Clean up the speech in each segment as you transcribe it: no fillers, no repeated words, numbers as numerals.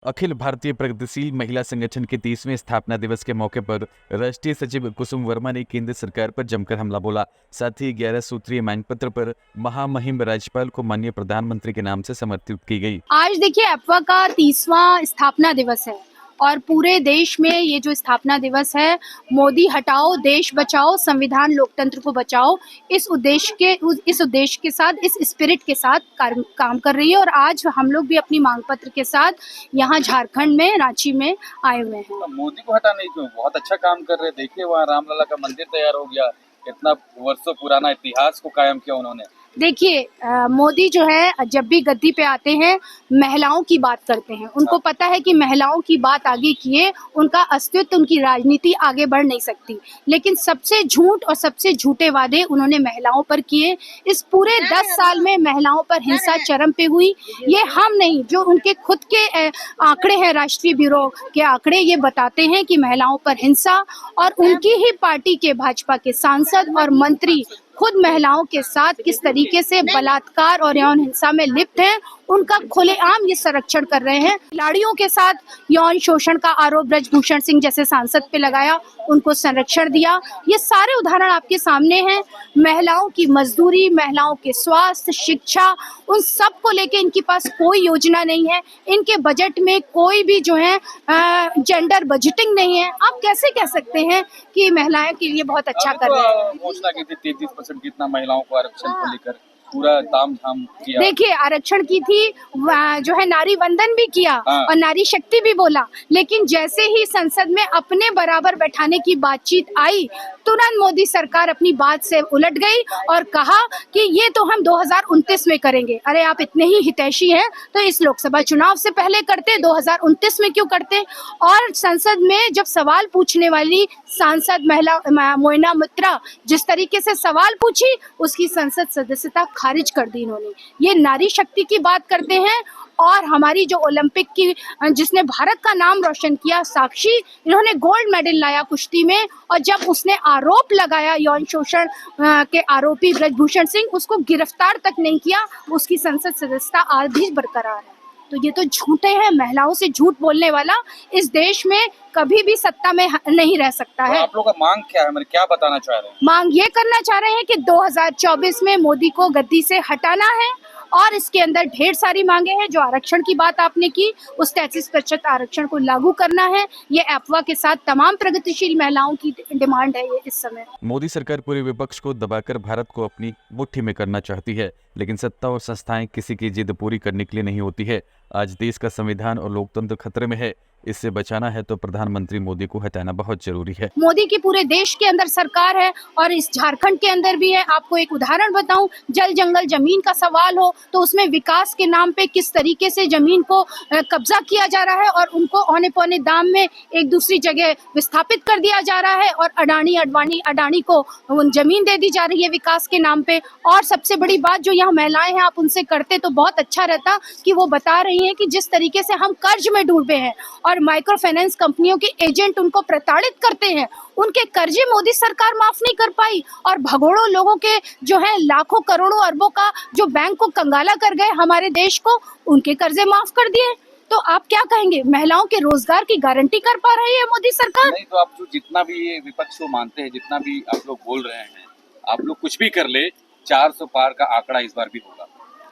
अखिल भारतीय प्रगतिशील महिला संगठन के 30वें स्थापना दिवस के मौके पर राष्ट्रीय सचिव कुसुम वर्मा ने केंद्र सरकार पर जमकर हमला बोला। साथ ही 11 सूत्रीय मांग पत्र पर महामहिम राज्यपाल को माननीय प्रधानमंत्री के नाम से समर्पित की गई। आज देखिए एप्वा का 30वां स्थापना दिवस है और पूरे देश में ये जो स्थापना दिवस है, मोदी हटाओ देश बचाओ संविधान लोकतंत्र को बचाओ, इस उद्देश्य के साथ, इस स्पिरिट के साथ काम कर रही है। और आज हम लोग भी अपनी मांग पत्र के साथ यहाँ झारखंड में रांची में आए हुए हैं। मोदी को हटाने क्यों? बहुत अच्छा काम कर रहे। देखिए वहाँ रामलला का मंदिर तैयार हो गया, इतना वर्षों पुराना इतिहास को कायम किया उन्होंने। देखिए मोदी जो है जब भी गद्दी पे आते हैं महिलाओं की बात करते हैं। उनको पता है कि महिलाओं की बात आगे किए उनका अस्तित्व, उनकी राजनीति आगे बढ़ नहीं सकती। लेकिन सबसे झूठ और सबसे झूठे वादे उन्होंने महिलाओं पर किए। इस पूरे 10 साल में महिलाओं पर हिंसा चरम पे हुई। ये हम नहीं, जो उनके खुद के आंकड़े हैं, राष्ट्रीय ब्यूरो के आंकड़े ये बताते हैं कि महिलाओं पर हिंसा, और उनकी ही पार्टी के भाजपा के सांसद और मंत्री खुद महिलाओं के साथ किस तरीके से बलात्कार और यौन हिंसा में लिप्त हैं, उनका खुलेआम ये संरक्षण कर रहे हैं। खिलाड़ियों के साथ यौन शोषण का आरोप ब्रजभूषण सिंह जैसे सांसद पे लगाया, उनको संरक्षण दिया। ये सारे उदाहरण आपके सामने हैं। महिलाओं की मजदूरी, महिलाओं के स्वास्थ्य, शिक्षा, उन सब को लेके इनके पास कोई योजना नहीं है। इनके बजट में कोई भी जो है जेंडर बजटिंग नहीं है। आप कैसे कह सकते हैं कि महिलाओं के लिए बहुत अच्छा कर रहे हैं? घोषणा की थी 33% कितना महिलाओं को आरक्षण को लेकर पूरा तामझाम किया। देखिए आरक्षण की थी, जो है नारी वंदन भी किया और नारी शक्ति भी बोला, लेकिन जैसे ही संसद में अपने बराबर बैठाने की बातचीत आई, तुरंत मोदी सरकार अपनी बात से उलट गई और कहा कि ये तो हम 2029 में करेंगे। अरे आप इतने ही हितैषी हैं तो इस लोकसभा चुनाव से पहले करते, 2029 में क्यों करते? और संसद में जब सवाल पूछने वाली सांसद महिला मोइना मित्रा जिस तरीके से सवाल पूछी, उसकी संसद सदस्यता खारिज कर दी इन्होंने। ये नारी शक्ति की बात करते हैं। और हमारी जो ओलंपिक की, जिसने भारत का नाम रोशन किया, साक्षी, इन्होंने गोल्ड मेडल लाया कुश्ती में, और जब उसने आरोप लगाया यौन शोषण के आरोपी ब्रजभूषण सिंह, उसको गिरफ्तार तक नहीं किया, उसकी संसद सदस्यता आज भी बरकरार है। तो ये तो झूठे हैं। महिलाओं से झूठ बोलने वाला इस देश में कभी भी सत्ता में नहीं रह सकता है। आप लोगों का मांग क्या है, क्या बताना चाह रहे हैं? मांग ये करना चाह रहे हैं कि 2024 में मोदी को गद्दी से हटाना है, और इसके अंदर ढेर सारी मांगे हैं। जो आरक्षण की बात आपने की, उस 33% आरक्षण को लागू करना है। ये एप्वा के साथ तमाम प्रगतिशील महिलाओं की डिमांड है ये इस समय। मोदी सरकार पूरे विपक्ष को दबाकर भारत को अपनी मुट्ठी में करना चाहती है, लेकिन सत्ता और संस्थाएं किसी की जिद पूरी करने के लिए नहीं होती है। आज देश का संविधान और लोकतंत्र खतरे में है। इससे बचाना है तो प्रधानमंत्री मोदी को हटाना बहुत जरूरी है। मोदी की पूरे देश के अंदर सरकार है और इस झारखंड के अंदर भी है। आपको एक उदाहरण बताऊं, जल जंगल जमीन का सवाल हो तो उसमें विकास के नाम पे किस तरीके से जमीन को कब्जा किया जा रहा है और उनको औने पौने दाम में एक दूसरी जगह विस्थापित कर दिया जा रहा है, और अडानी को जमीन दे दी जा रही है विकास के नाम पे। और सबसे बड़ी बात, जो यहाँ महिलाएं हैं, आप उनसे करते तो बहुत अच्छा रहता कि वो बता रही हैं कि जिस तरीके से हम कर्ज में डूबे हैं और माइक्रो फाइनेंस कंपनियों के एजेंट उनको प्रताड़ित करते हैं, उनके कर्जे मोदी सरकार माफ नहीं कर पाई, और भगोड़ों लोगों के जो है लाखों करोड़ों अरबों का जो बैंक को कंगाला कर गए हमारे देश को, उनके कर्जे माफ कर दिए। तो आप क्या कहेंगे? महिलाओं के रोजगार की गारंटी कर पा रही है मोदी सरकार? नहीं तो आप जो जितना भी ये विपक्ष को मानते हैं, जितना भी आप लोग बोल रहे हैं, आप लोग कुछ भी कर ले, 400 पार का आंकड़ा इस बार भी होगा।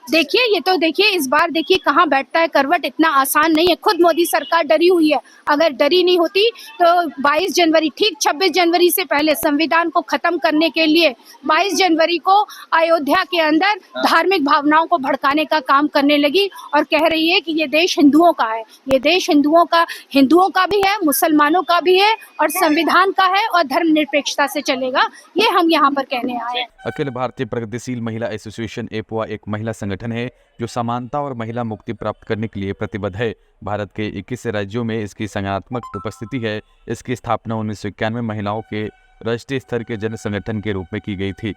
देखिए ये तो देखिए इस बार देखिए कहाँ बैठता है करवट। इतना आसान नहीं है। खुद मोदी सरकार डरी हुई है। अगर डरी नहीं होती तो 22 जनवरी, ठीक 26 जनवरी से पहले संविधान को खत्म करने के लिए 22 जनवरी को अयोध्या के अंदर धार्मिक भावनाओं को भड़काने का काम करने लगी और कह रही है कि ये देश हिंदुओं का है। ये देश हिंदुओं का भी है, मुसलमानों का भी है, और संविधान का है, और धर्मनिरपेक्षता से चलेगा। ये हम यहाँ पर कहने आए। अखिल भारतीय प्रगतिशील महिला एसोसिएशन एप्वा एक महिला संगठन है जो समानता और महिला मुक्ति प्राप्त करने के लिए प्रतिबद्ध है। भारत के 21 राज्यों में इसकी संगठनात्मक उपस्थिति है। इसकी स्थापना 1991 महिलाओं के राष्ट्रीय स्तर के जन संगठन के रूप में की गई थी।